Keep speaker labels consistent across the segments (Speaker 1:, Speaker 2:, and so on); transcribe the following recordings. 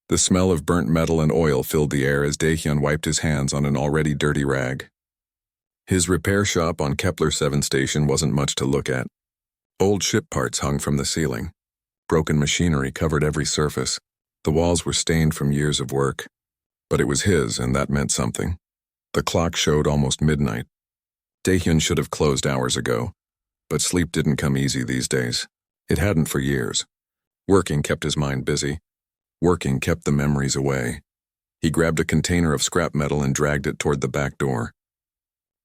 Speaker 1: The smell of burnt metal and oil filled the air as Daehyun wiped his hands on an already dirty rag. His repair shop on Kepler 7 station wasn't much to look at. Old ship parts hung from the ceiling. Broken machinery covered every surface. The walls were stained from years of work. But it was his, and that meant something. The clock showed almost midnight. Daehyun should have closed hours ago, but sleep didn't come easy these days. It hadn't for years. Working kept his mind busy. Working kept the memories away. He grabbed a container of scrap metal and dragged it toward the back door.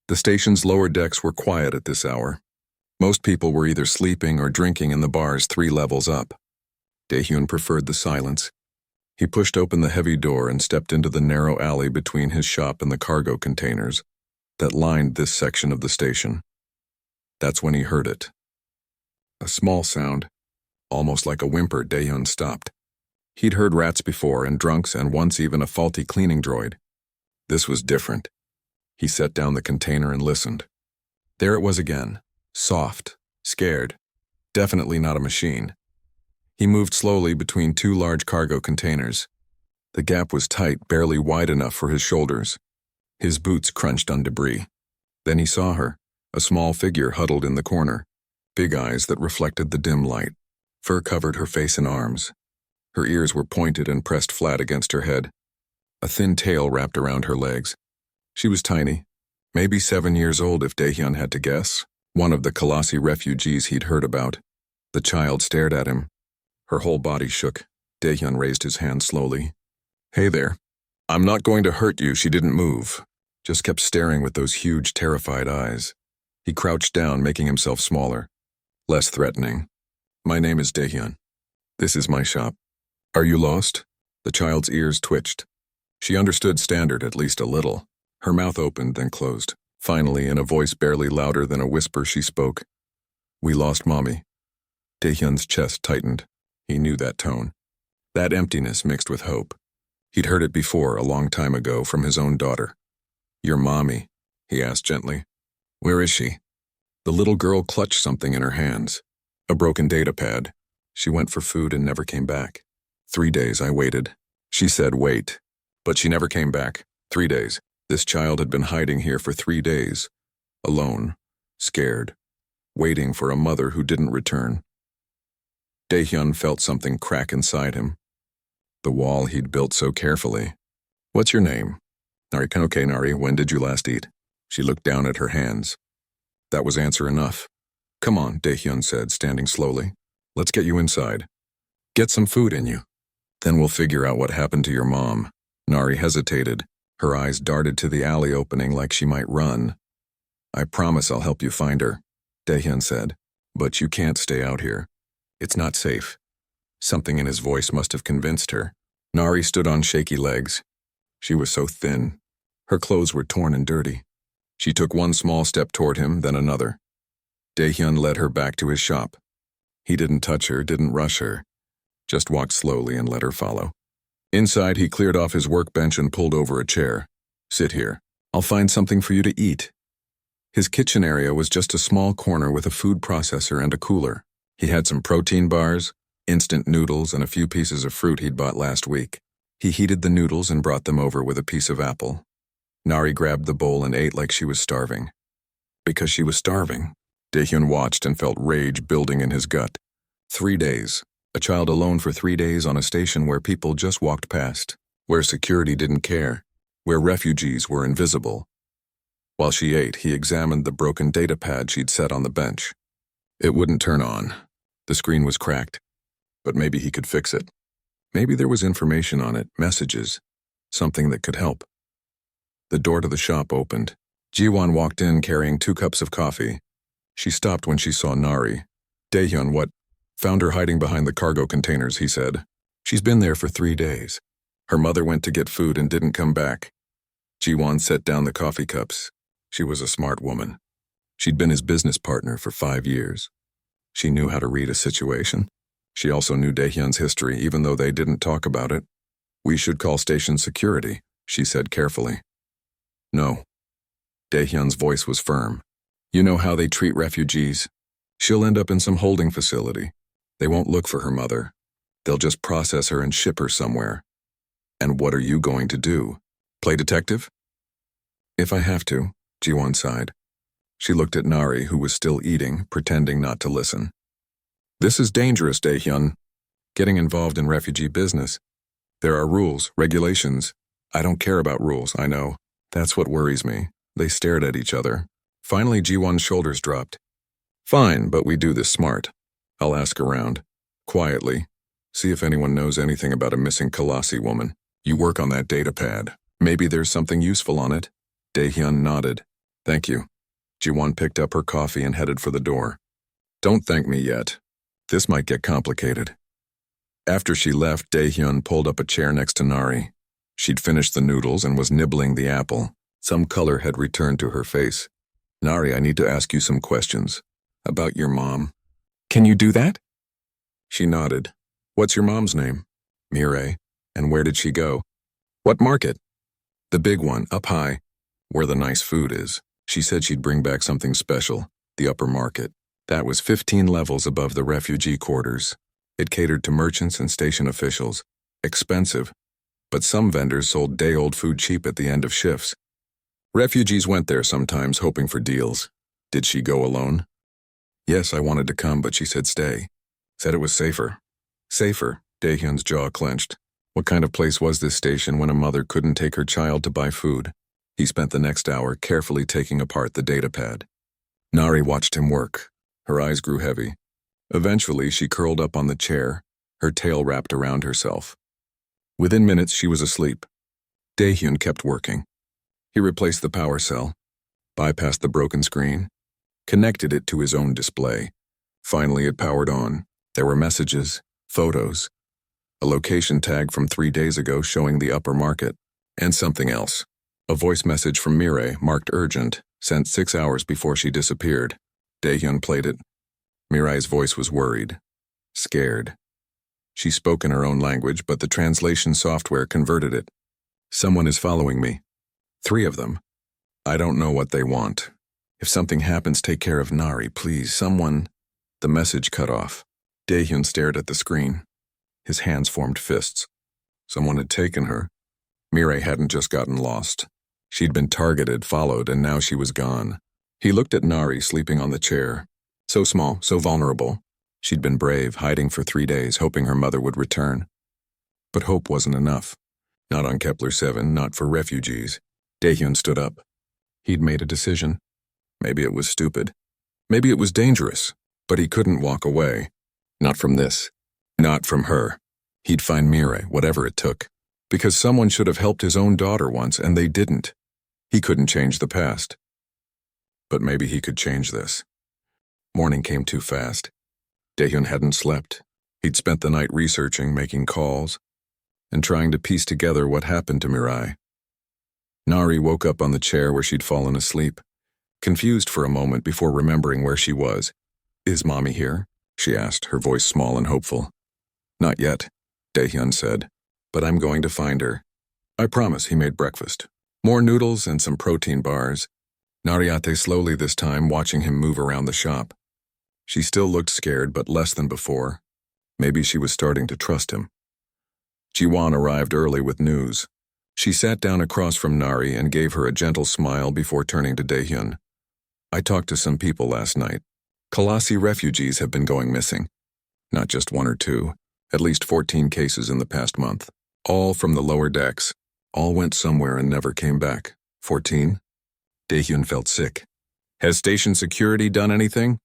Speaker 1: The station's lower decks were quiet at this hour. Most people were either sleeping or drinking in the bars 3 levels up. Daehyun preferred the silence. He pushed open the heavy door and stepped into the narrow alley between his shop and the cargo containers that lined this section of the station. That's when he heard it. A small sound, almost like a whimper. Daehyun stopped. He'd heard rats before and drunks and once even a faulty cleaning droid. This was different. He set down the container and listened. There it was again, soft, scared, definitely not a machine. He moved slowly between 2 large cargo containers. The gap was tight, barely wide enough for his shoulders. His boots crunched on debris. Then he saw her, a small figure huddled in the corner, big eyes that reflected the dim light. Fur covered her face and arms. Her ears were pointed and pressed flat against her head. A thin tail wrapped around her legs. She was tiny, maybe 7 years old if Daehyun had to guess, one of the Colossi refugees he'd heard about. The child stared at him. Her whole body shook. Daehyun raised his hand slowly. "Hey there. I'm not going to hurt you." She didn't move, just kept staring with those huge, terrified eyes. He crouched down, making himself smaller, less threatening. "My name is Daehyun. This is my shop. Are you lost?" The child's ears twitched. She understood Standard at least a little. Her mouth opened, then closed. Finally, in a voice barely louder than a whisper, she spoke. "We lost Mommy." Daehyun's chest tightened. He knew that tone. That emptiness mixed with hope. He'd heard it before, a long time ago, from his own daughter. "Your mommy?" he asked gently. "Where is she?" The little girl clutched something in her hands. A broken data pad. She went for food and never came back. 3 days I waited. She said wait. But she never came back. 3 days. This child had been hiding here for 3 days. Alone. Scared. Waiting for a mother who didn't return. Daehyun felt something crack inside him. The wall he'd built so carefully. "What's your name?" "Nari." "Okay, Nari, when did you last eat?" She looked down at her hands. That was answer enough. "Come on," Daehyun said, standing slowly. "Let's get you inside. Get some food in you. Then we'll figure out what happened to your mom." Nari hesitated. Her eyes darted to the alley opening like she might run. "I promise I'll help you find her," Daehyun said. "But you can't stay out here. It's not safe." Something in his voice must have convinced her. Nari stood on shaky legs. She was so thin. Her clothes were torn and dirty. She took one small step toward him, then another. Daehyun led her back to his shop. He didn't touch her, didn't rush her, just walked slowly and let her follow. Inside, he cleared off his workbench and pulled over a chair. "Sit here. I'll find something for you to eat." His kitchen area was just a small corner with a food processor and a cooler. He had some protein bars, instant noodles, and a few pieces of fruit he'd bought last week. He heated the noodles and brought them over with a piece of apple. Nari grabbed the bowl and ate like she was starving. Because she was starving. Daehyun watched and felt rage building in his gut. 3 days. A child alone for 3 days on a station where people just walked past, where security didn't care, where refugees were invisible. While she ate, he examined the broken data pad she'd set on the bench. It wouldn't turn on. The screen was cracked. But maybe he could fix it. Maybe there was information on it, messages, something that could help. The door to the shop opened. Jiwon walked in carrying 2 cups of coffee. She stopped when she saw Nari. "Daehyun, what?" "Found her hiding behind the cargo containers," he said. "She's been there for 3 days. Her mother went to get food and didn't come back." Jiwon set down the coffee cups. She was a smart woman. She'd been his business partner for 5 years. She knew how to read a situation. She also knew Daehyun's history, even though they didn't talk about it. "We should call station security," she said carefully. "No." Daehyun's voice was firm. "You know how they treat refugees. She'll end up in some holding facility. They won't look for her mother. They'll just process her and ship her somewhere. And what are you going to do? Play detective? If I have to, Ji-won sighed. She looked at Nari, who was still eating, pretending not to listen. This is dangerous, Dae-hyun. Getting involved in refugee business. There are rules, regulations. I don't care about rules, I know. That's what worries me. They stared at each other. Finally, Ji-won's shoulders dropped. Fine, but we do this smart. I'll ask around. Quietly. See if anyone knows anything about a missing Kalasi woman. You work on that data pad. Maybe there's something useful on it. Dae-hyun nodded. Thank you. Ji-won picked up her coffee and headed for the door. Don't thank me yet. This might get complicated. After she left, Dae-hyun pulled up a chair next to Nari. She'd finished the noodles and was nibbling the apple. Some color had returned to her face. Nari, I need to ask you some questions. About your mom. Can you do that? She nodded. What's your mom's name? Mireille. And where did she go? What market? The big one, up high, where the nice food is. She said she'd bring back something special, the upper market. That was 15 levels above the refugee quarters. It catered to merchants and station officials. Expensive, but some vendors sold day-old food cheap at the end of shifts. Refugees went there sometimes hoping for deals. Did she go alone? Yes, I wanted to come, but she said stay. Said it was safer. Safer, Dae-hyun's jaw clenched. What kind of place was this station when a mother couldn't take her child to buy food? He spent the next hour carefully taking apart the data pad. Nari watched him work. Her eyes grew heavy. Eventually, she curled up on the chair, her tail wrapped around herself. Within minutes, she was asleep. Dae-hyun kept working. He replaced the power cell, bypassed the broken screen, connected it to his own display. Finally, it powered on. There were messages, photos, a location tag from 3 days ago showing the upper market, and something else. A voice message from Mireille, marked urgent, sent 6 hours before she disappeared. Dae-hyun played it. Mireille's voice was worried, scared. She spoke in her own language, but the translation software converted it. Someone is following me. 3 of them. I don't know what they want. If something happens, take care of Nari, please. Someone. The message cut off. Dae-hyun stared at the screen. His hands formed fists. Someone had taken her. Mireille hadn't just gotten lost. She'd been targeted, followed, and now she was gone. He looked at Nari sleeping on the chair. So small, so vulnerable. She'd been brave, hiding for 3 days, hoping her mother would return. But hope wasn't enough. Not on Kepler 7, not for refugees. Dae-hyun stood up. He'd made a decision. Maybe it was stupid. Maybe it was dangerous. But he couldn't walk away. Not from this. Not from her. He'd find Mireille, whatever it took. Because someone should have helped his own daughter once, and they didn't. He couldn't change the past. But maybe he could change this. Morning came too fast. Dae-hyun hadn't slept. He'd spent the night researching, making calls, and trying to piece together what happened to Mireille. Nari woke up on the chair where she'd fallen asleep, confused for a moment before remembering where she was. Is Mommy here? She asked, her voice small and hopeful. Not yet, Dae-hyun said, but I'm going to find her. I promise. He made breakfast. More noodles and some protein bars. Nari ate slowly this time, watching him move around the shop. She still looked scared, but less than before. Maybe she was starting to trust him. Ji-won arrived early with news. She sat down across from Nari and gave her a gentle smile before turning to Dae-hyun. I talked to some people last night. Kalasi refugees have been going missing. Not just 1 or 2, at least 14 cases in the past month. All from the lower decks. All went somewhere and never came back. 14? Dae-hyun felt sick. Has station security done anything?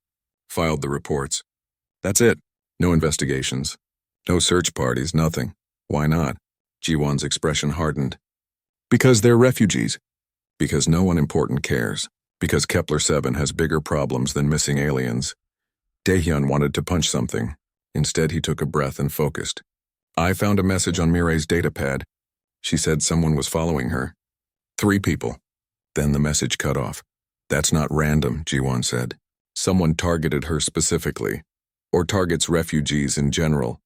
Speaker 1: Filed the reports. That's it. No investigations. No search parties, nothing. Why not? Ji-won's expression hardened. Because they're refugees. Because no one important cares. Because Kepler 7 has bigger problems than missing aliens. Dae-hyun wanted to punch something. Instead, he took a breath and focused. I found a message on Mireille's datapad. She said someone was following her. 3 people. Then the message cut off. That's not random, Ji-won said. Someone targeted her specifically. Or targets refugees in general.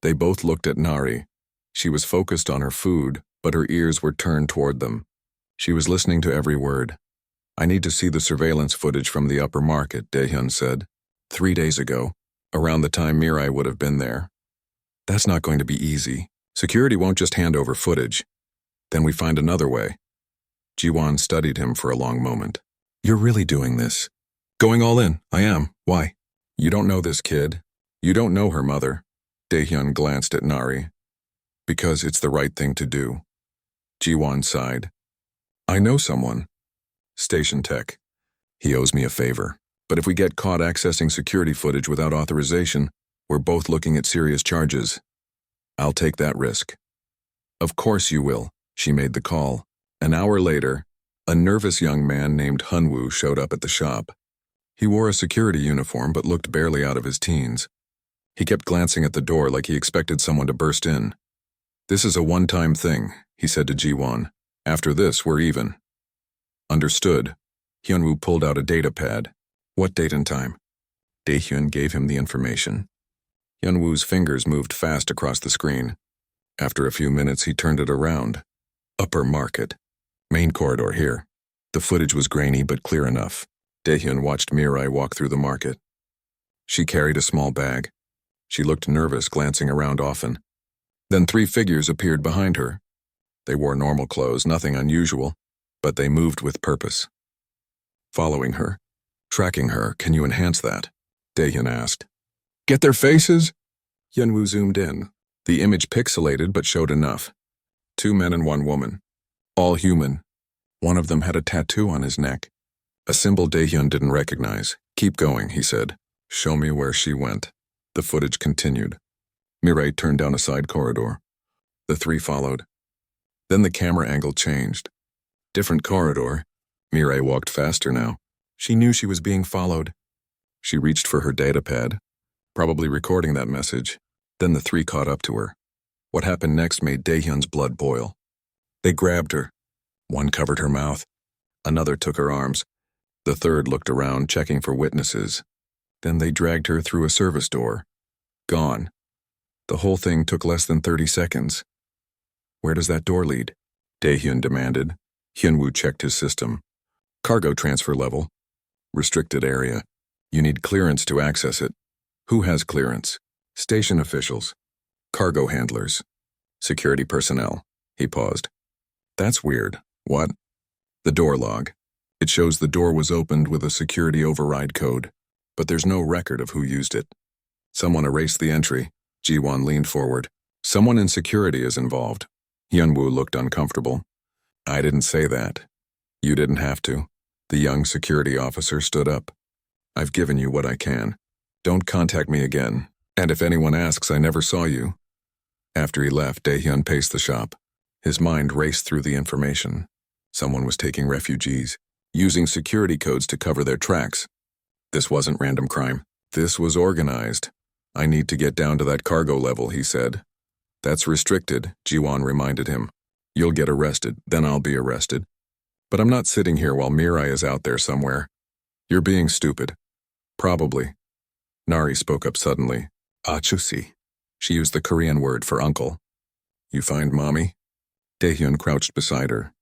Speaker 1: They both looked at Nari. She was focused on her food, but her ears were turned toward them. She was listening to every word. I need to see the surveillance footage from the upper market, Dae-hyun said. 3 days ago, around the time Mireille would have been there. That's not going to be easy. Security won't just hand over footage. Then we find another way. Jiwon studied him for a long moment. You're really doing this? Going all in, I am. Why? You don't know this kid. You don't know her mother. Daehyun glanced at Nari. Because it's the right thing to do. Jiwon sighed. I know someone. Station tech. He owes me a favor. But if we get caught accessing security footage without authorization, we're both looking at serious charges. I'll take that risk. Of course you will, she made the call. An hour later, a nervous young man named Hunwoo showed up at the shop. He wore a security uniform but looked barely out of his teens. He kept glancing at the door like he expected someone to burst in. This is a one-time thing, he said to Jiwon. After this, we're even. Understood. Hyunwoo pulled out a data pad. What date and time? Daehyun gave him the information. Hyunwoo's fingers moved fast across the screen. After a few minutes, he turned it around. Upper Market. Main corridor here. The footage was grainy but clear enough. Daehyun watched Mirai walk through the market. She carried a small bag. She looked nervous, glancing around often. Then 3 figures appeared behind her. They wore normal clothes, nothing unusual, but they moved with purpose. Following her. Tracking her, can you enhance that? Daehyun asked. Get their faces? Hyunwoo zoomed in. The image pixelated but showed enough. 2 men and 1 woman. All human. One of them had a tattoo on his neck. A symbol Daehyun didn't recognize. Keep going, he said. Show me where she went. The footage continued. Mirai turned down a side corridor. The 3 followed. Then the camera angle changed. Different corridor. Mirai walked faster now. She knew she was being followed. She reached for her datapad, probably recording that message. Then the 3 caught up to her. What happened next made Daehyun's blood boil. They grabbed her. One covered her mouth. Another took her arms. The 3rd looked around, checking for witnesses. Then they dragged her through a service door. Gone. The whole thing took less than 30 seconds. Where does that door lead? Daehyun demanded. Hyunwoo checked his system. Cargo transfer level. Restricted area. You need clearance to access it. Who has clearance? Station officials. Cargo handlers. Security personnel. He paused. That's weird. What? The door log. It shows the door was opened with a security override code, but there's no record of who used it. Someone erased the entry. Jiwon leaned forward. Someone in security is involved. Hyunwoo looked uncomfortable. I didn't say that. You didn't have to. The young security officer stood up. I've given you what I can. Don't contact me again. And if anyone asks, I never saw you. After he left, Daehyun paced the shop. His mind raced through the information. Someone was taking refugees, using security codes to cover their tracks. This wasn't random crime. This was organized. I need to get down to that cargo level, he said. That's restricted, Jiwon reminded him. You'll get arrested, then I'll be arrested. But I'm not sitting here while Mirai is out there somewhere. You're being stupid. Probably. Nari spoke up suddenly. Achusi. She used the Korean word for uncle. You find mommy? Daehyun crouched beside her.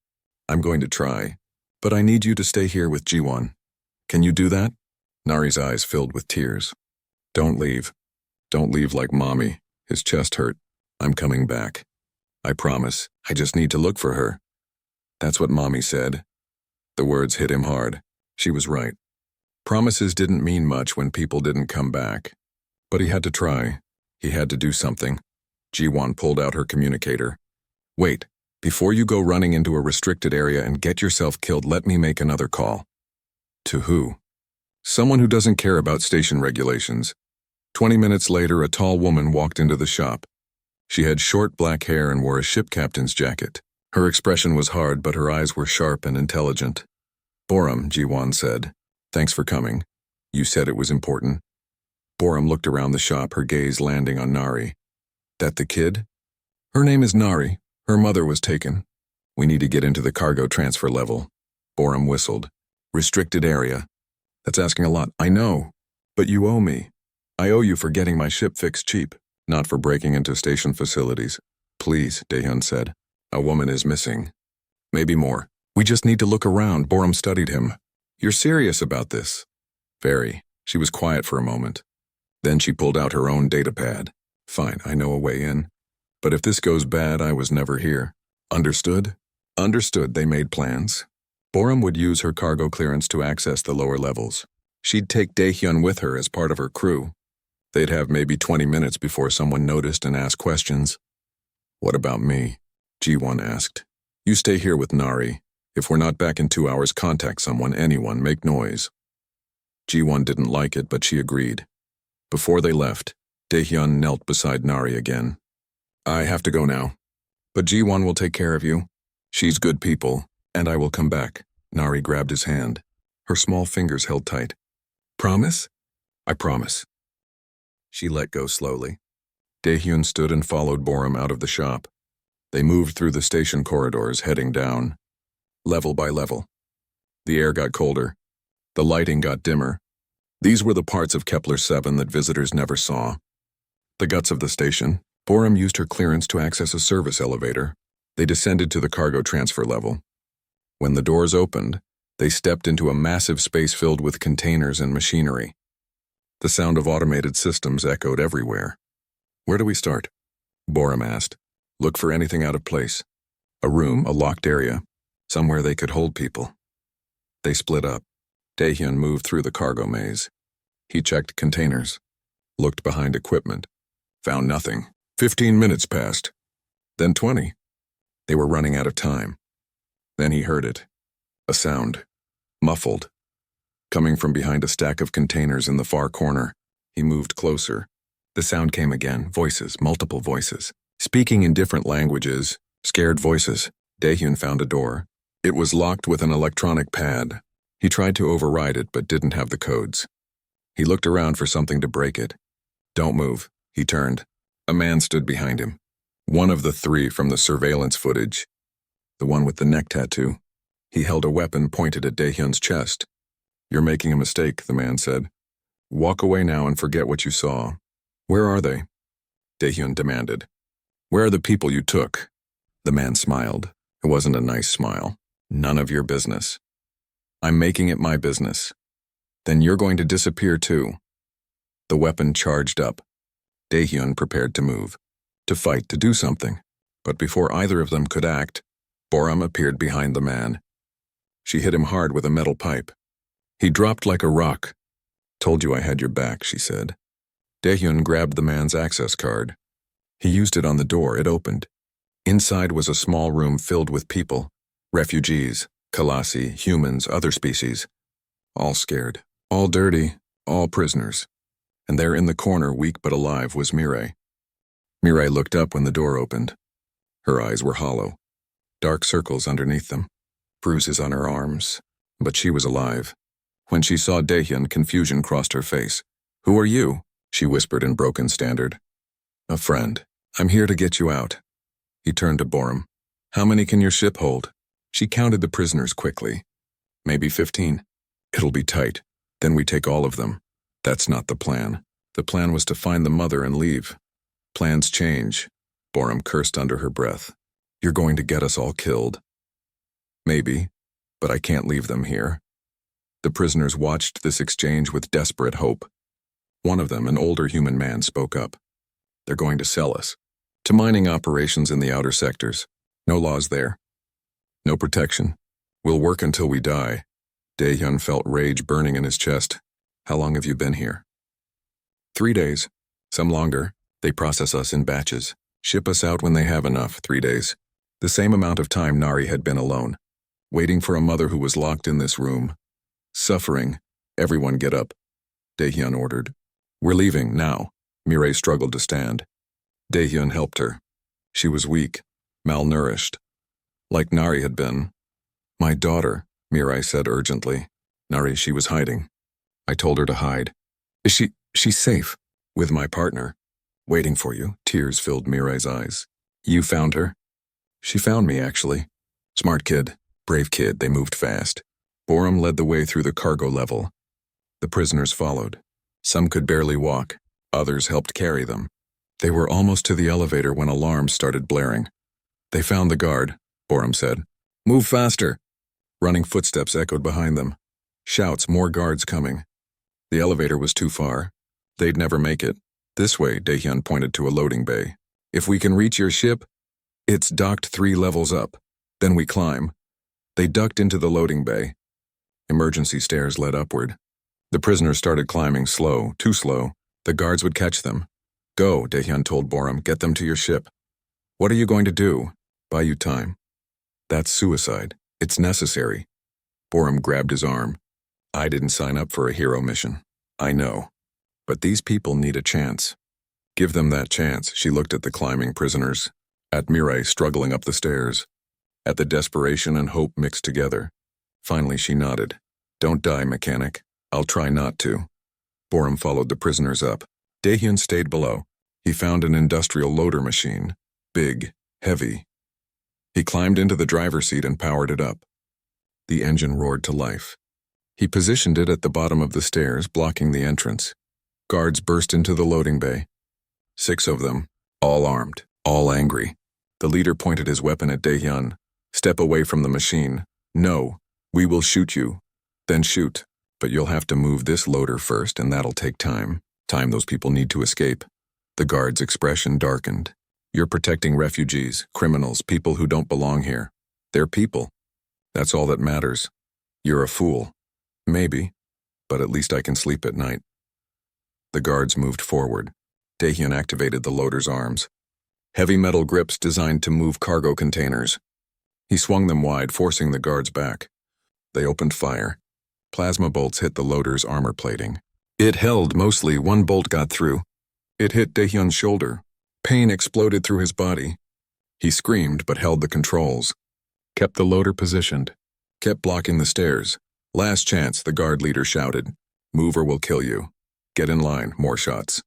Speaker 1: I'm going to try, but I need you to stay here with Jiwon. Can you do that? Nari's eyes filled with tears. Don't leave. Don't leave like mommy. His chest hurt. I'm coming back. I promise. I just need to look for her. That's what mommy said. The words hit him hard. She was right. Promises didn't mean much when people didn't come back. But he had to try. He had to do something. Jiwon pulled out her communicator. Wait, before you go running into a restricted area and get yourself killed, let me make another call. To who? Someone who doesn't care about station regulations. 20 minutes later, a tall woman walked into the shop. She had short black hair and wore a ship captain's jacket. Her expression was hard, but her eyes were sharp and intelligent. Boram, Jiwon said. Thanks for coming. You said it was important. Boram looked around the shop, her gaze landing on Nari. That the kid? Her name is Nari. Her mother was taken. We need to get into the cargo transfer level. Boram whistled. Restricted area. That's asking a lot, I know. But you owe me. I owe you for getting my ship fixed cheap, not for breaking into station facilities. Please, Daehyun said. A woman is missing. Maybe more. We just need to look around. Boram studied him. You're serious about this? Very. She was quiet for a moment. Then she pulled out her own datapad. Fine, I know a way in. But if this goes bad, I was never here. Understood? Understood. They made plans. Borum would use her cargo clearance to access the lower levels. She'd take Daehyun with her as part of her crew. They'd have maybe 20 minutes before someone noticed and asked questions. What about me? Ji-won asked. You stay here with Nari. If we're not back in 2 hours, contact someone, anyone, make noise. Ji-won didn't like it, but she agreed. Before they left, Daehyun knelt beside Nari again. I have to go now. But Ji-won will take care of you. She's good people, and I will come back. Nari grabbed his hand. Her small fingers held tight. Promise? I promise. She let go slowly. Daehyun stood and followed Borum out of the shop. They moved through the station corridors, heading down. Level by level. The air got colder. The lighting got dimmer. These were the parts of Kepler 7 that visitors never saw. The guts of the station. Borum used her clearance to access a service elevator. They descended to the cargo transfer level. When the doors opened, they stepped into a massive space filled with containers and machinery. The sound of automated systems echoed everywhere. Where do we start? Borum asked. Look for anything out of place. A room, a locked area, somewhere they could hold people. They split up. Daehyun moved through the cargo maze. He checked containers, looked behind equipment, found nothing. 15 minutes passed. Then 20. They were running out of time. Then he heard it. A sound. Muffled. Coming from behind a stack of containers in the far corner. He moved closer. The sound came again. Voices, multiple voices. Speaking in different languages. Scared voices. Daehyun found a door. It was locked with an electronic pad. He tried to override it but didn't have the codes. He looked around for something to break it. Don't move. He turned. A man stood behind him. One of the 3 from the surveillance footage. The one with the neck tattoo. He held a weapon pointed at Daehyun's chest. You're making a mistake, the man said. Walk away now and forget what you saw. Where are they? Daehyun demanded. Where are the people you took? The man smiled. It wasn't a nice smile. None of your business. I'm making it my business. Then you're going to disappear too. The weapon charged up. Daehyun prepared to move, to fight, to do something. But before either of them could act, Borum appeared behind the man. She hit him hard with a metal pipe. He dropped like a rock. Told you I had your back, she said. Daehyun grabbed the man's access card. He used it on the door. It opened. Inside was a small room filled with people. Refugees, Kalasi, humans, other species. All scared, all dirty, all prisoners. And there in the corner, weak but alive, was Mirai. Mirai looked up when the door opened. Her eyes were hollow, dark circles underneath them, bruises on her arms, but she was alive. When she saw Daehyun, confusion crossed her face. Who are you? She whispered in broken standard. A friend. I'm here to get you out. He turned to Borum. How many can your ship hold? She counted the prisoners quickly. Maybe 15. It'll be tight. Then we take all of them. That's not the plan. The plan was to find the mother and leave. Plans change. Borum cursed under her breath. You're going to get us all killed. Maybe, but I can't leave them here. The prisoners watched this exchange with desperate hope. One of them, an older human man, spoke up. They're going to sell us. To mining operations in the outer sectors. No laws there. No protection. We'll work until we die. Daehyun felt rage burning in his chest. How long have you been here? 3 days. Some longer. They process us in batches. Ship us out when they have enough. 3 days. The same amount of time Nari had been alone. Waiting for a mother who was locked in this room. Suffering. Everyone get up. Daehyun ordered. We're leaving, now. Mirai struggled to stand. Daehyun helped her. She was weak, malnourished. Like Nari had been. My daughter, Mirai said urgently. Nari, she was hiding. I told her to hide. She's safe. With my partner. Waiting for you. Tears filled Mirai's eyes. You found her? She found me, actually. Smart kid. Brave kid. They moved fast. Borum led the way through the cargo level. The prisoners followed. Some could barely walk. Others helped carry them. They were almost to the elevator when alarms started blaring. They found the guard, Borum said. Move faster. Running footsteps echoed behind them. Shouts, more guards coming. The elevator was too far. They'd never make it. This way, Daehyun pointed to a loading bay. If we can reach your ship, it's docked 3 levels up. Then we climb. They ducked into the loading bay. Emergency stairs led upward. The prisoners started climbing slow, too slow. The guards would catch them. Go, Daehyun told Boram, get them to your ship. What are you going to do? Buy you time. That's suicide. It's necessary. Boram grabbed his arm. I didn't sign up for a hero mission. I know. But these people need a chance. Give them that chance. She looked at the climbing prisoners, at Mirai struggling up the stairs, at the desperation and hope mixed together. Finally she nodded. Don't die, mechanic. I'll try not to. Boram followed the prisoners up. Daehyun stayed below. He found an industrial loader machine. Big, heavy. He climbed into the driver's seat and powered it up. The engine roared to life. He positioned it at the bottom of the stairs, blocking the entrance. Guards burst into the loading bay. 6 of them, all armed, all angry. The leader pointed his weapon at Daehyun. Step away from the machine. No, we will shoot you. Then shoot. But you'll have to move this loader first, and that'll take time. Time those people need to escape. The guard's expression darkened. You're protecting refugees, criminals, people who don't belong here. They're people. That's all that matters. You're a fool. Maybe, but at least I can sleep at night. The guards moved forward. Daehyun activated the loader's arms. Heavy metal grips designed to move cargo containers. He swung them wide, forcing the guards back. They opened fire. Plasma bolts hit the loader's armor plating. It held mostly. One bolt got through. It hit Daehyun's shoulder. Pain exploded through his body. He screamed but held the controls. Kept the loader positioned. Kept blocking the stairs. Last chance, the guard leader shouted. Move or we'll kill you. Get in line, more shots.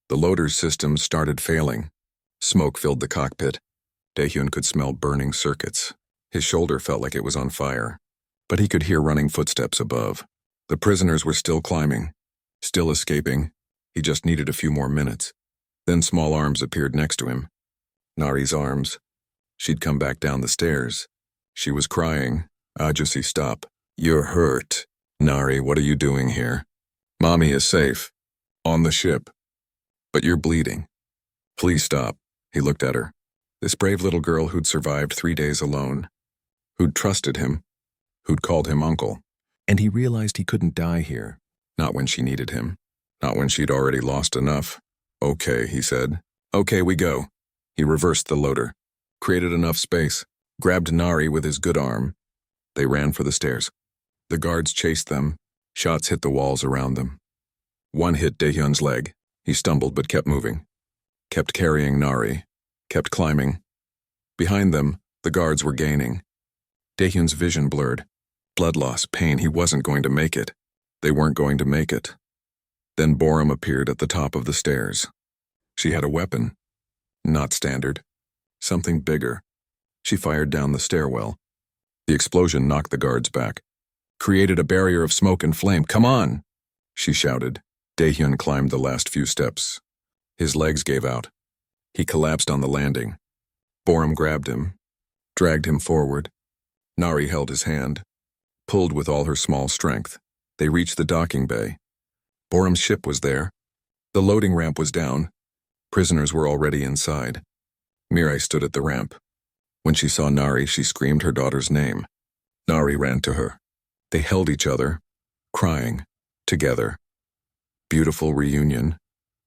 Speaker 1: The loader's systems started failing. Smoke filled the cockpit. Daehyun could smell burning circuits. His shoulder felt like it was on fire. But he could hear running footsteps above. The prisoners were still climbing, still escaping. He just needed a few more minutes. Then small arms appeared next to him. Nari's arms. She'd come back down the stairs. She was crying. Ajusi, stop. You're hurt. Nari, what are you doing here? Mommy is safe. On the ship. But you're bleeding. Please stop. He looked at her. This brave little girl who'd survived 3 days alone. Who'd trusted him. Who'd called him uncle. And he realized he couldn't die here. Not when she needed him. Not when she'd already lost enough. Okay, he said. Okay, we go. He reversed the loader. Created enough space. Grabbed Nari with his good arm. They ran for the stairs. The guards chased them. Shots hit the walls around them. One hit Daehyun's leg. He stumbled but kept moving. Kept carrying Nari. Kept climbing. Behind them, the guards were gaining. Daehyun's vision blurred. Blood loss, pain, he wasn't going to make it. They weren't going to make it. Then Boram appeared at the top of the stairs. She had a weapon. Not standard. Something bigger. She fired down the stairwell. The explosion knocked the guards back. Created a barrier of smoke and flame. Come on! She shouted. Daehyun climbed the last few steps. His legs gave out. He collapsed on the landing. Boram grabbed him. Dragged him forward. Nari held his hand. Pulled with all her small strength. They reached the docking bay. Boram's ship was there. The loading ramp was down. Prisoners were already inside. Mirai stood at the ramp. When she saw Nari, she screamed her daughter's name. Nari ran to her. They held each other, crying, together. Beautiful reunion,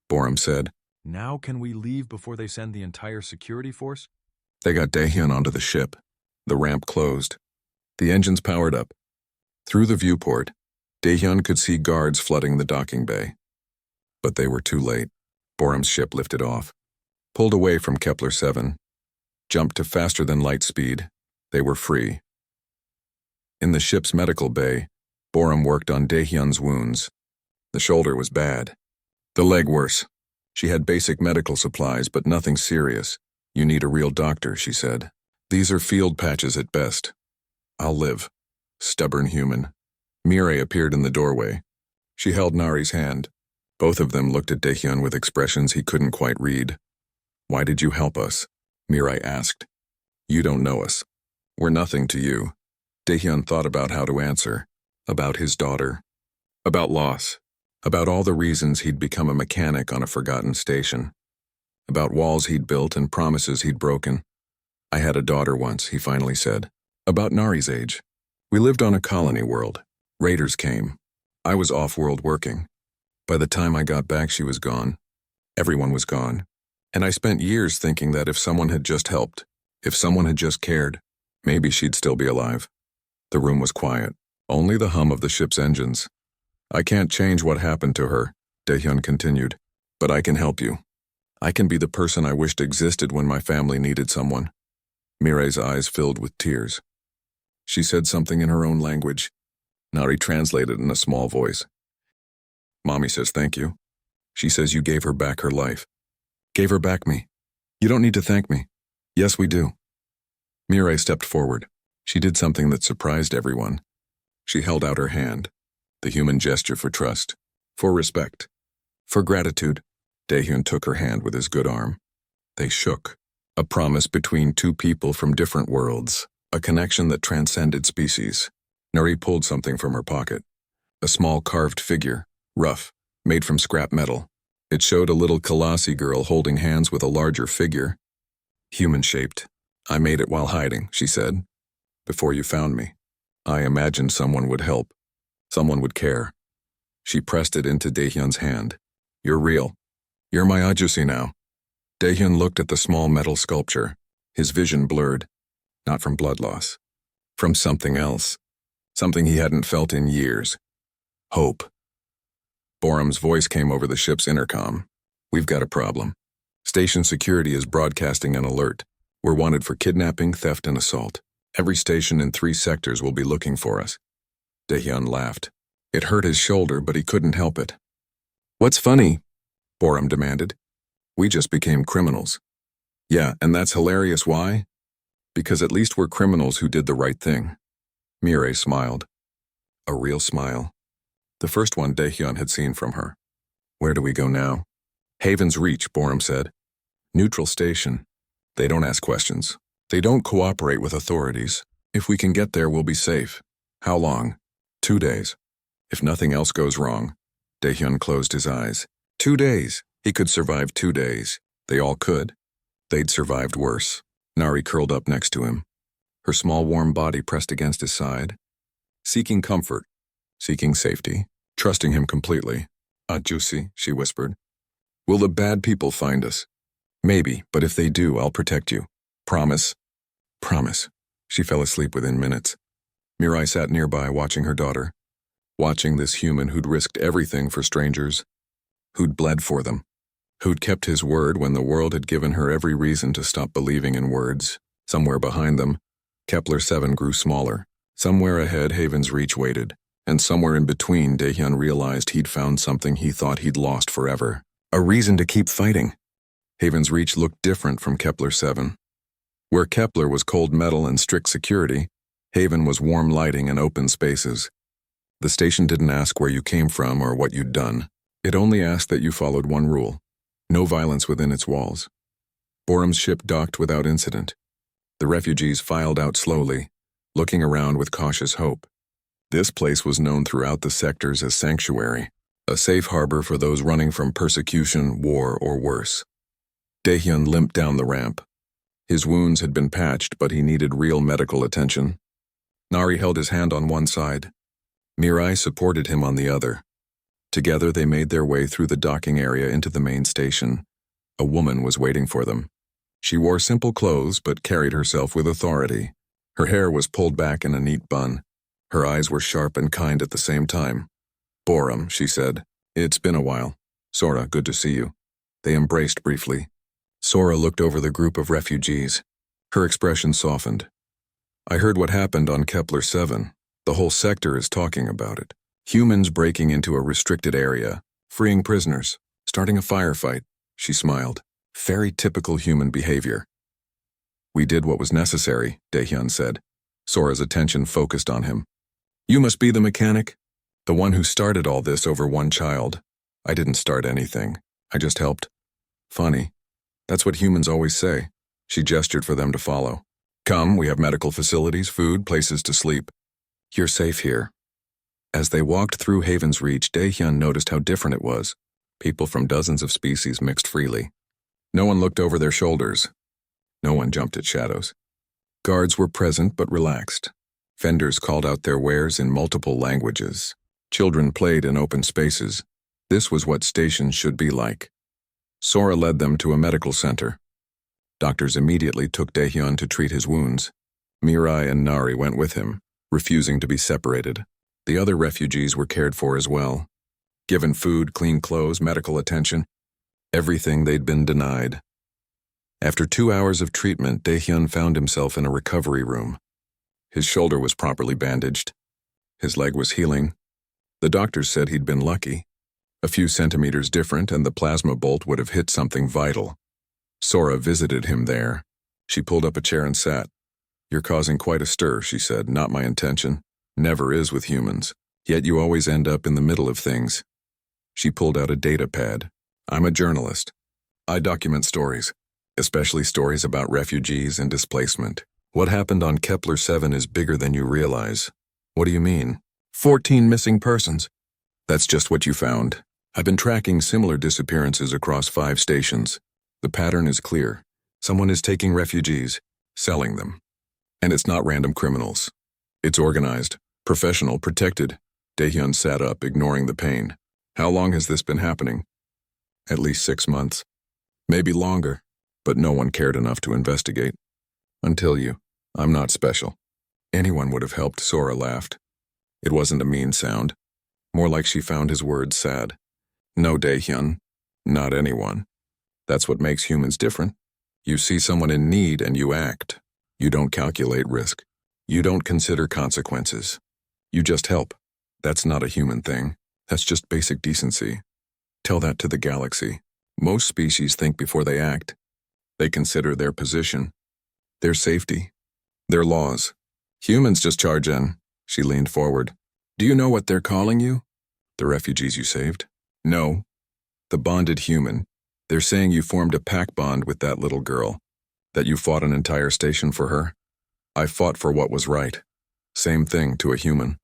Speaker 1: Boram said.
Speaker 2: Now can we leave before they send the entire security force?
Speaker 1: They got Daehyun onto the ship. The ramp closed. The engines powered up. Through the viewport, Daehyun could see guards flooding the docking bay. But they were too late. Boram's ship lifted off. Pulled away from Kepler 7. Jumped to faster than light speed. They were free. In the ship's medical bay, Boram worked on Daehyun's wounds. The shoulder was bad. The leg worse. She had basic medical supplies, but nothing serious. You need a real doctor, she said. These are field patches at best. I'll live. Stubborn human. Mirai appeared in the doorway. She held Nari's hand. Both of them looked at Daehyun with expressions he couldn't quite read. Why did you help us? Mirai asked. You don't know us. We're nothing to you. Daehyun thought about how to answer. About his daughter. About loss. About all the reasons he'd become a mechanic on a forgotten station. about walls he'd built and promises he'd broken. I had a daughter once, he finally said. About Nari's age. We lived on a colony world. Raiders came. I was off-world working. By the time I got back, she was gone. Everyone was gone. And I spent years thinking that if someone had just helped, if someone had just cared, maybe she'd still be alive. The room was quiet, only the hum of the ship's engines. I can't change what happened to her, Daehyun continued, but I can help you. I can be the person I wished existed when my family needed someone. Mirai's eyes filled with tears. She said something in her own language. Nari translated in a small voice. Mommy says thank you. She says you gave her back her life. Gave her back me. You don't need to thank me. Yes, we do. Mirai stepped forward. She did something that surprised everyone. She held out her hand, the human gesture for trust, for respect, for gratitude. Daehyun took her hand with his good arm. They shook, a promise between two people from different worlds, a connection that transcended species. Nari pulled something from her pocket, a small carved figure, rough, made from scrap metal. It showed a little Kalasi girl holding hands with a larger figure. Human-shaped. I made it while hiding, she said. Before you found me. I imagined someone would help. Someone would care. She pressed it into Daehyun's hand. You're real. You're my Ajusi now. Daehyun looked at the small metal sculpture, his vision blurred. Not from blood loss. From something else. Something he hadn't felt in years. Hope. Borum's voice came over the ship's intercom. We've got a problem. Station security is broadcasting an alert. We're wanted for kidnapping, theft, and assault. Every station in 3 sectors will be looking for us. Daehyun laughed. It hurt his shoulder, but he couldn't help it. What's funny? Borum demanded. We just became criminals. Yeah, and that's hilarious. Why? Because at least we're criminals who did the right thing. Mirai smiled. A real smile. The first one Daehyun had seen from her. Where do we go now? Haven's Reach, Borum said. Neutral station. They don't ask questions. They don't cooperate with authorities. If we can get there, we'll be safe. How long? 2 days. If nothing else goes wrong. Daehyun closed his eyes. 2 days. He could survive 2 days. They all could. They'd survived worse. Nari curled up next to him. Her small warm body pressed against his side. Seeking comfort. Seeking safety. Trusting him completely. Ajusi, she whispered. Will the bad people find us? Maybe, but if they do, I'll protect you. Promise? Promise. She fell asleep within minutes. Mirai sat nearby watching her daughter. Watching this human who'd risked everything for strangers. Who'd bled for them. Who'd kept his word when the world had given her every reason to stop believing in words. Somewhere behind them, Kepler 7 grew smaller. Somewhere ahead, Haven's Reach waited. And somewhere in between, Daehyun realized he'd found something he thought he'd lost forever. A reason to keep fighting. Haven's Reach looked different from Kepler 7. Where Kepler was cold metal and strict security, Haven was warm lighting and open spaces. The station didn't ask where you came from or what you'd done. It only asked that you followed one rule. No violence within its walls. Borum's ship docked without incident. The refugees filed out slowly, looking around with cautious hope. This place was known throughout the sectors as sanctuary, a safe harbor for those running from persecution, war, or worse. Daehyun limped down the ramp. His wounds had been patched, but he needed real medical attention. Nari held his hand on one side. Mirai supported him on the other. Together they made their way through the docking area into the main station. A woman was waiting for them. She wore simple clothes but carried herself with authority. Her hair was pulled back in a neat bun. Her eyes were sharp and kind at the same time. Borum, she said. It's been a while. Sora, good to see you. They embraced briefly. Sora looked over the group of refugees. Her expression softened. I heard what happened on Kepler 7. The whole sector is talking about it. Humans breaking into a restricted area, freeing prisoners, starting a firefight. She smiled. Very typical human behavior. We did what was necessary, Daehyun said. Sora's attention focused on him. You must be the mechanic? The one who started all this over one child. I didn't start anything. I just helped. Funny. That's what humans always say. She gestured for them to follow. Come, we have medical facilities, food, places to sleep. You're safe here. As they walked through Haven's Reach, Daehyun noticed how different it was. People from dozens of species mixed freely. No one looked over their shoulders. No one jumped at shadows. Guards were present but relaxed. Vendors called out their wares in multiple languages. Children played in open spaces. This was what stations should be like. Sora led them to a medical center. Doctors immediately took Daehyun to treat his wounds. Mirai and Nari went with him, refusing to be separated. The other refugees were cared for as well. Given food, clean clothes, medical attention, everything they'd been denied. After 2 hours of treatment, Daehyun found himself in a recovery room. His shoulder was properly bandaged. His leg was healing. The doctors said he'd been lucky. A few centimeters different and the plasma bolt would have hit something vital. Sora visited him there. She pulled up a chair and sat. "You're causing quite a stir," she said. "Not my intention. Never is with humans. Yet you always end up in the middle of things." She pulled out a data pad. "I'm a journalist. I document stories, especially stories about refugees and displacement. What happened on Kepler 7 is bigger than you realize." "What do you mean?" 14 missing persons. That's just what you found. I've been tracking similar disappearances across 5 stations. The pattern is clear. Someone is taking refugees, selling them. And it's not random criminals. It's organized, professional, protected. Daehyun sat up, ignoring the pain. "How long has this been happening?" "At least 6 months. Maybe longer, but no one cared enough to investigate. Until you. I'm not special." "Anyone would have helped," Sora laughed. It wasn't a mean sound. More like she found his words sad. "No, Daehyun. Not anyone. That's what makes humans different. You see someone in need and you act. You don't calculate risk. You don't consider consequences. You just help. That's not a human thing. That's just basic decency. Tell that to the galaxy. Most species think before they act. They consider their position, their safety, their laws. Humans just charge in." She leaned forward. "Do you know what they're calling you?" "The refugees you saved?" "No. The bonded human. They're saying you formed a pact bond with that little girl. That you fought an entire station for her. I fought for what was right. Same thing to a human."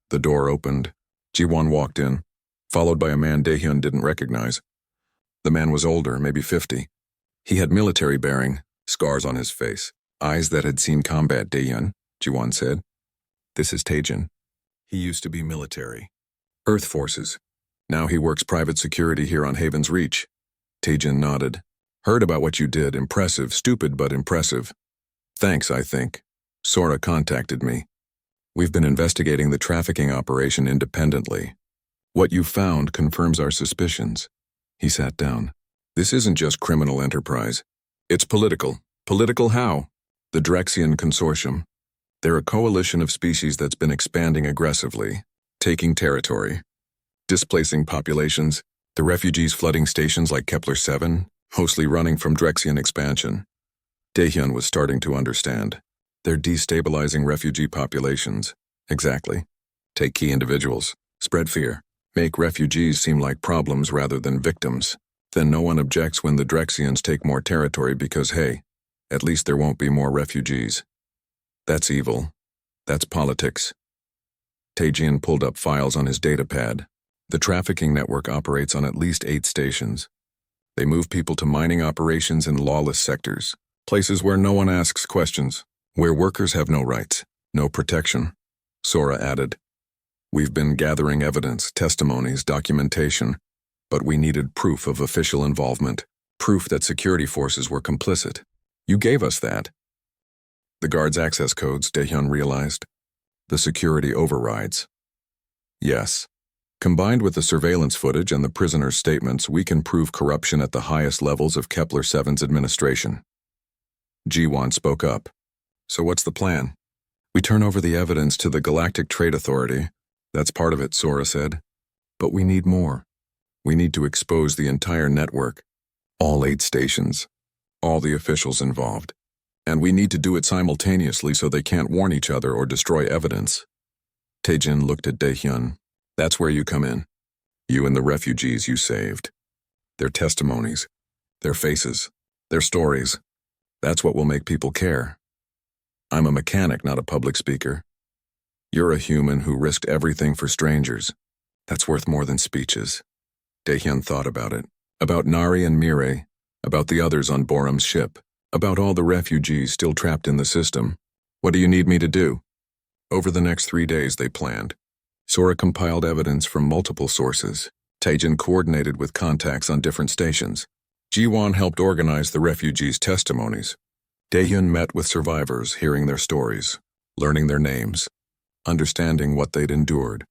Speaker 1: The door opened. Ji-won walked in, followed by a man Daehyun didn't recognize. The man was older, maybe 50. He had military bearing, scars on his face, eyes that had seen combat. "Daehyun," Ji-won said. "This is Taejin. He used to be military. Earth Forces. Now he works private security here on Haven's Reach." Taejin nodded. "Heard about what you did. Impressive. Stupid, but impressive." "Thanks, I think. Sora contacted me. We've been investigating the trafficking operation independently. What you found confirms our suspicions." He sat down. "This isn't just criminal enterprise. It's political." "Political how?" "The Drexian Consortium. They're a coalition of species that's been expanding aggressively, taking territory, displacing populations, the refugees flooding stations like Kepler 7, mostly running from Drexian expansion." Daehyun was starting to understand. They're destabilizing refugee populations. Exactly. Take key individuals, spread fear, make refugees seem like problems rather than victims. Then no one objects when the Drexians take more territory because, hey, at least there won't be more refugees. That's evil. That's politics. Taejin pulled up files on his datapad. The trafficking network operates on at least 8 stations. They move people to mining operations in lawless sectors, places where no one asks questions, where workers have no rights, no protection. Sora added, "We've been gathering evidence, testimonies, documentation, but we needed proof of official involvement, proof that security forces were complicit. You gave us that." The guards' access codes, Daehyun realized. The security overrides. Yes. Combined with the surveillance footage and the prisoner's statements, we can prove corruption at the highest levels of Kepler 7's administration. Ji-won spoke up. "So what's the plan?" "We turn over the evidence to the Galactic Trade Authority. That's part of it," Sora said. "But we need more. We need to expose the entire network, all 8 stations, all the officials involved. And we need to do it simultaneously so they can't warn each other or destroy evidence." Taejin looked at Daehyun. "That's where you come in. You and the refugees you saved. Their testimonies, their faces, their stories. That's what will make people care. I'm a mechanic, not a public speaker. You're a human who risked everything for strangers. That's worth more than speeches." Daehyun thought about it. About Nari and Mirai, about the others on Borum's ship, about all the refugees still trapped in the system. What do you need me to do? Over the next 3 days, they planned. Sora compiled evidence from multiple sources. Taejin coordinated with contacts on different stations. Jiwon helped organize the refugees' testimonies. Daehyun met with survivors, hearing their stories, learning their names, understanding what they'd endured.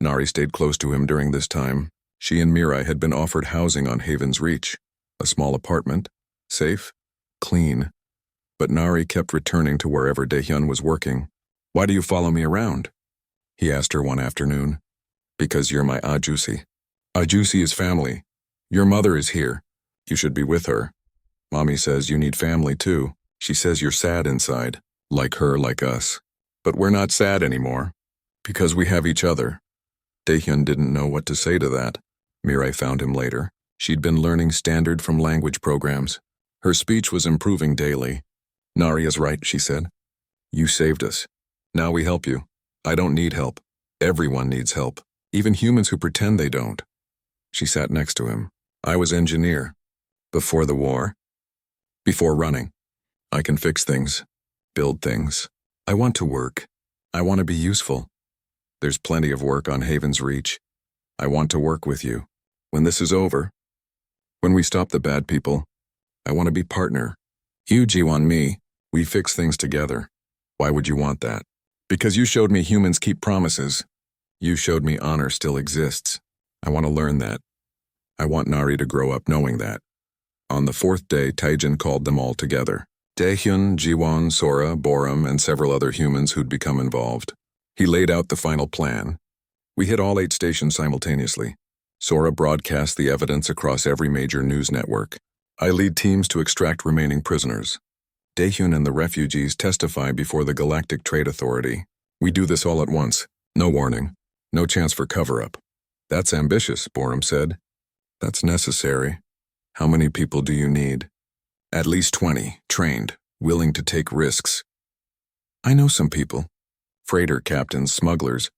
Speaker 1: Nari stayed close to him during this time. She and Mirai had been offered housing on Haven's Reach, a small apartment, safe, clean. But Nari kept returning to wherever Daehyun was working. Why do you follow me around? He asked her one afternoon. Because you're my Ajusi. Ajusi is family. Your mother is here. You should be with her. Mommy says you need family too. She says you're sad inside, like her, like us. But we're not sad anymore, because we have each other. Daehyun didn't know what to say to that. Mirai found him later. She'd been learning standard from language programs. Her speech was improving daily. Nari is right, she said. You saved us. Now we help you. I don't need help. Everyone needs help, even humans who pretend they don't. She sat next to him. I was engineer. Before the war. Before running. I can fix things. Build things. I want to work. I want to be useful. There's plenty of work on Haven's Reach. I want to work with you. When this is over. When we stop the bad people. I want to be partner. You, Jiwon, me. We fix things together. Why would you want that? Because you showed me humans keep promises. You showed me honor still exists. I want to learn that. I want Nari to grow up knowing that. On the 4th day, Taejin called them all together. Daehyun, Jiwon, Sora, Borum, and several other humans who'd become involved. He laid out the final plan. We hit all 8 stations simultaneously. Sora broadcast the evidence across every major news network. I lead teams to extract remaining prisoners. Daehyun and the refugees testify before the Galactic Trade Authority. We do this all at once. No warning. No chance for cover-up. That's ambitious, Borum said. That's necessary. How many people do you need? At least 20, trained, willing to take risks. I know some people. Freighter captains, smugglers,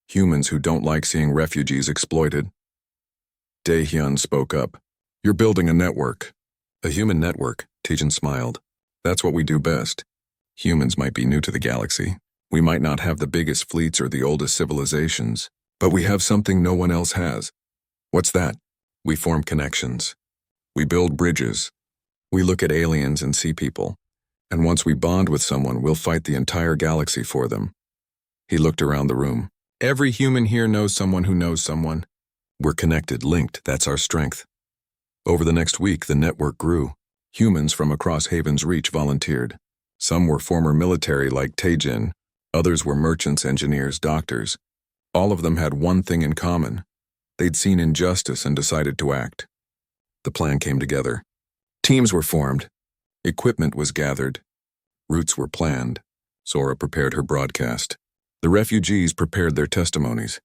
Speaker 1: humans who don't like seeing refugees exploited. Daehyun spoke up. You're building a network. A human network, Taejin smiled. That's what we do best. Humans might be new to the galaxy. We might not have the biggest fleets or the oldest civilizations, but we have something no one else has. What's that? We form connections. We build bridges. We look at aliens and see people. And once we bond with someone, we'll fight the entire galaxy for them. He looked around the room. Every human here knows someone who knows someone. We're connected, linked, that's our strength. Over the next week, the network grew. Humans from across Haven's Reach volunteered. Some were former military like Taejin. Others were merchants, engineers, doctors. All of them had one thing in common. They'd seen injustice and decided to act. The plan came together. Teams were formed. Equipment was gathered. Routes were planned. Sora prepared her broadcast. The refugees prepared their testimonies.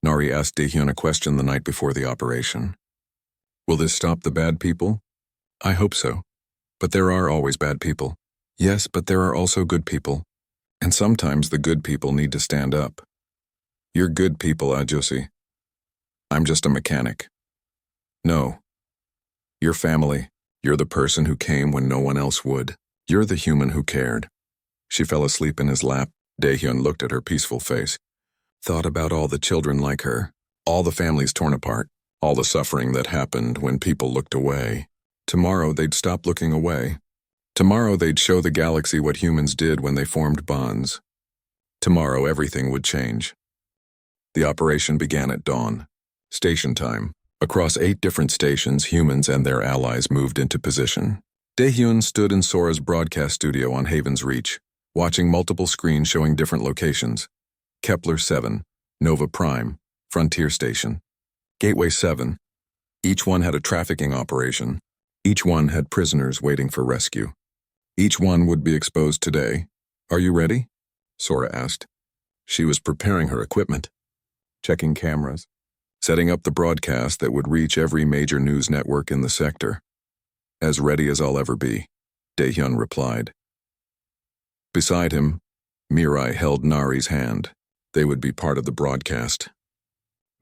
Speaker 1: Nari asked Daehyun a question the night before the operation. Will this stop the bad people? I hope so. But there are always bad people. Yes, but there are also good people. And sometimes the good people need to stand up. You're good people, Ajusi. I'm just a mechanic. No. You're family. You're the person who came when no one else would. You're the human who cared. She fell asleep in his lap. Daehyun looked at her peaceful face. Thought about all the children like her. All the families torn apart. All the suffering that happened when people looked away. Tomorrow they'd stop looking away. Tomorrow they'd show the galaxy what humans did when they formed bonds. Tomorrow everything would change. The operation began at dawn. Station time. Across 8 different stations, humans and their allies moved into position. Daehyun stood in Sora's broadcast studio on Haven's Reach, watching multiple screens showing different locations. Kepler 7, Nova Prime, Frontier Station. Gateway 7. Each one had a trafficking operation. Each one had prisoners waiting for rescue. Each one would be exposed today. Are you ready? Sora asked. She was preparing her equipment, checking cameras, setting up the broadcast that would reach every major news network in the sector. As ready as I'll ever be, Daehyun replied. Beside him, Mirai held Nari's hand. They would be part of the broadcast.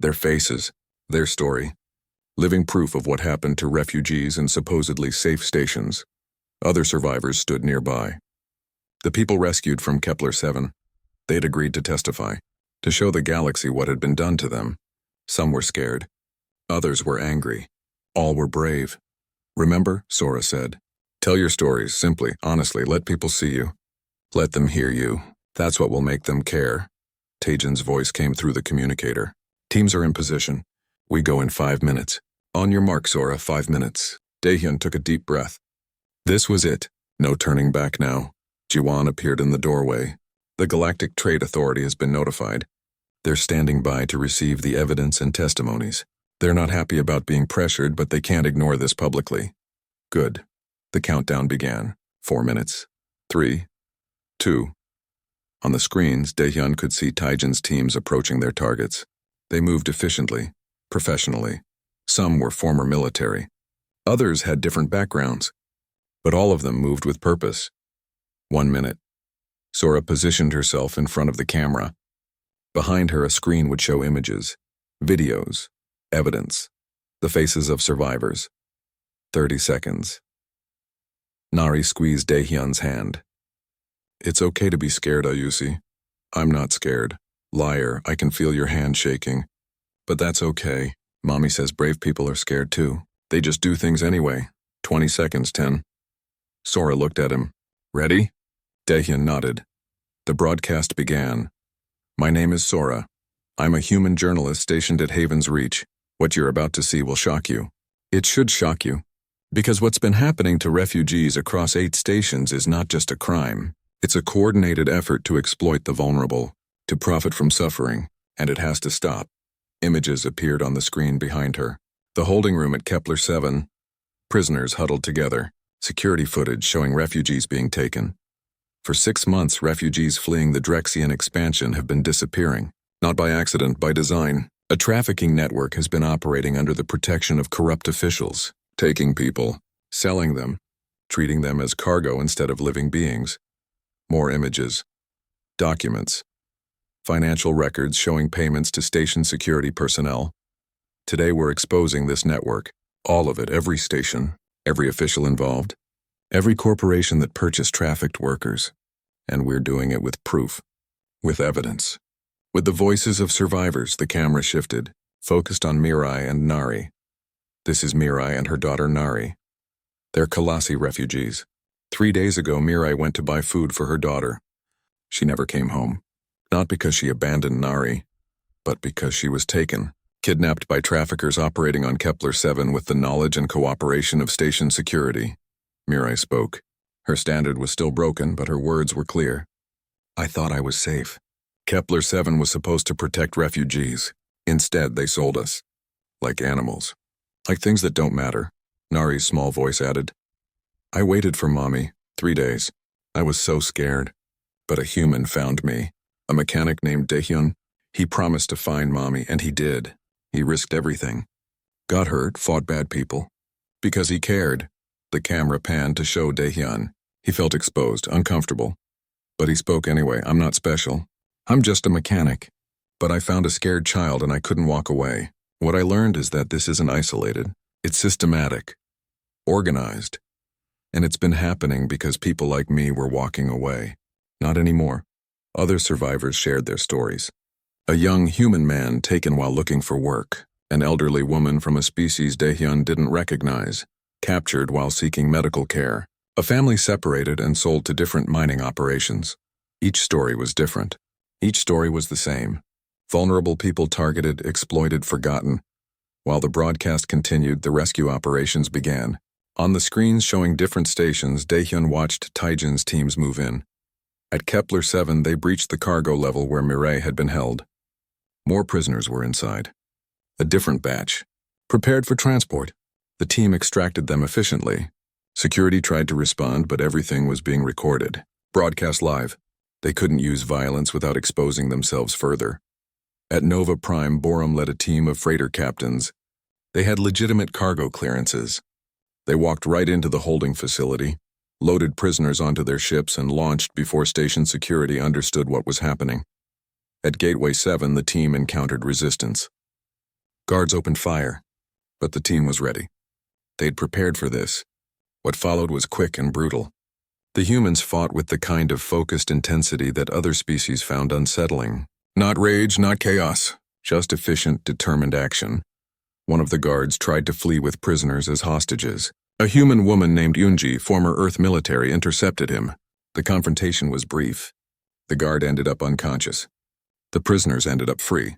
Speaker 1: Their faces, their story. living proof of what happened to refugees in supposedly safe stations. Other survivors stood nearby. The people rescued from Kepler-7. They had agreed to testify, to show the galaxy what had been done to them. Some were scared. Others were angry. All were brave. "Remember," Sora said. "Tell your stories, simply, honestly, let people see you. Let them hear you. That's what will make them care." Tajin's voice came through the communicator. "Teams are in position. We go in 5 minutes. On your mark, Sora, 5 minutes." Daehyun took a deep breath. This was it. No turning back now. Jiwan appeared in the doorway. "The Galactic Trade Authority has been notified. They're standing by to receive the evidence and testimonies. They're not happy about being pressured, but they can't ignore this publicly." "Good." The countdown began. 4 minutes. 3, 2. On the screens, Daehyun could see Taijin's teams approaching their targets. They moved efficiently, professionally. Some were former military. Others had different backgrounds. But all of them moved with purpose. 1 minute. Sora positioned herself in front of the camera. Behind her, a screen would show images, videos, evidence, the faces of survivors. 30 seconds. Nari squeezed Daehyun's hand. "It's okay to be scared, Ayusi. I'm not scared. Liar, I can feel your hand shaking. But that's okay. Mommy says brave people are scared too. They just do things anyway." 20 seconds, 10. Sora looked at him. "Ready?" Daehyun nodded. The broadcast began. "My name is Sora. I'm a human journalist stationed at Haven's Reach. What you're about to see will shock you. It should shock you. Because what's been happening to refugees across 8 stations is not just a crime. It's a coordinated effort to exploit the vulnerable, to profit from suffering, and it has to stop." Images appeared on the screen behind her. The holding room at Kepler-7. Prisoners huddled together. Security footage showing refugees being taken. For 6 months, refugees fleeing the Drexian expansion have been disappearing. Not by accident, by design. A trafficking network has been operating under the protection of corrupt officials, taking people, selling them, treating them as cargo instead of living beings. More images. Documents. Financial records showing payments to station security personnel. Today we're exposing this network. All of it, every station, every official involved, every corporation that purchased trafficked workers. And we're doing it with proof, with evidence. With the voices of survivors, the camera shifted, focused on Mirai and Nari. This is Mirai and her daughter Nari. They're Colossi refugees. 3 days ago, Mirai went to buy food for her daughter. She never came home. Not because she abandoned Nari, but because she was taken, kidnapped by traffickers operating on Kepler-7 with the knowledge and cooperation of station security. Mirai spoke. Her standard was still broken, but her words were clear. "I thought I was safe. Kepler-7 was supposed to protect refugees. Instead, they sold us. Like animals. Like things that don't matter," Nari's small voice added. "I waited for Mommy, 3 days. I was so scared. But a human found me. A mechanic named Daehyun. He promised to find Mommy, and he did. He risked everything. Got hurt, fought bad people. Because he cared." The camera panned to show Daehyun. He felt exposed, uncomfortable. But he spoke anyway. "I'm not special. I'm just a mechanic. But I found a scared child and I couldn't walk away. What I learned is that this isn't isolated. It's systematic. Organized. And it's been happening because people like me were walking away. Not anymore." Other survivors shared their stories. A young human man taken while looking for work. An elderly woman from a species Daehyun didn't recognize. Captured while seeking medical care. A family separated and sold to different mining operations. Each story was different. Each story was the same. Vulnerable people targeted, exploited, forgotten. While the broadcast continued, the rescue operations began. On the screens showing different stations, Daehyun watched Taijin's teams move in. At Kepler-7, they breached the cargo level where Mirai had been held. More prisoners were inside. A different batch. Prepared for transport. The team extracted them efficiently. Security tried to respond, but everything was being recorded. Broadcast live. They couldn't use violence without exposing themselves further. At Nova Prime, Borum led a team of freighter captains. They had legitimate cargo clearances. They walked right into the holding facility, loaded prisoners onto their ships, and launched before station security understood what was happening. At Gateway 7, the team encountered resistance. Guards opened fire. But the team was ready. They'd prepared for this. What followed was quick and brutal. The humans fought with the kind of focused intensity that other species found unsettling. Not rage, not chaos, just efficient, determined action. One of the guards tried to flee with prisoners as hostages. A human woman named Yunji, former Earth military, intercepted him. The confrontation was brief. The guard ended up unconscious. The prisoners ended up free.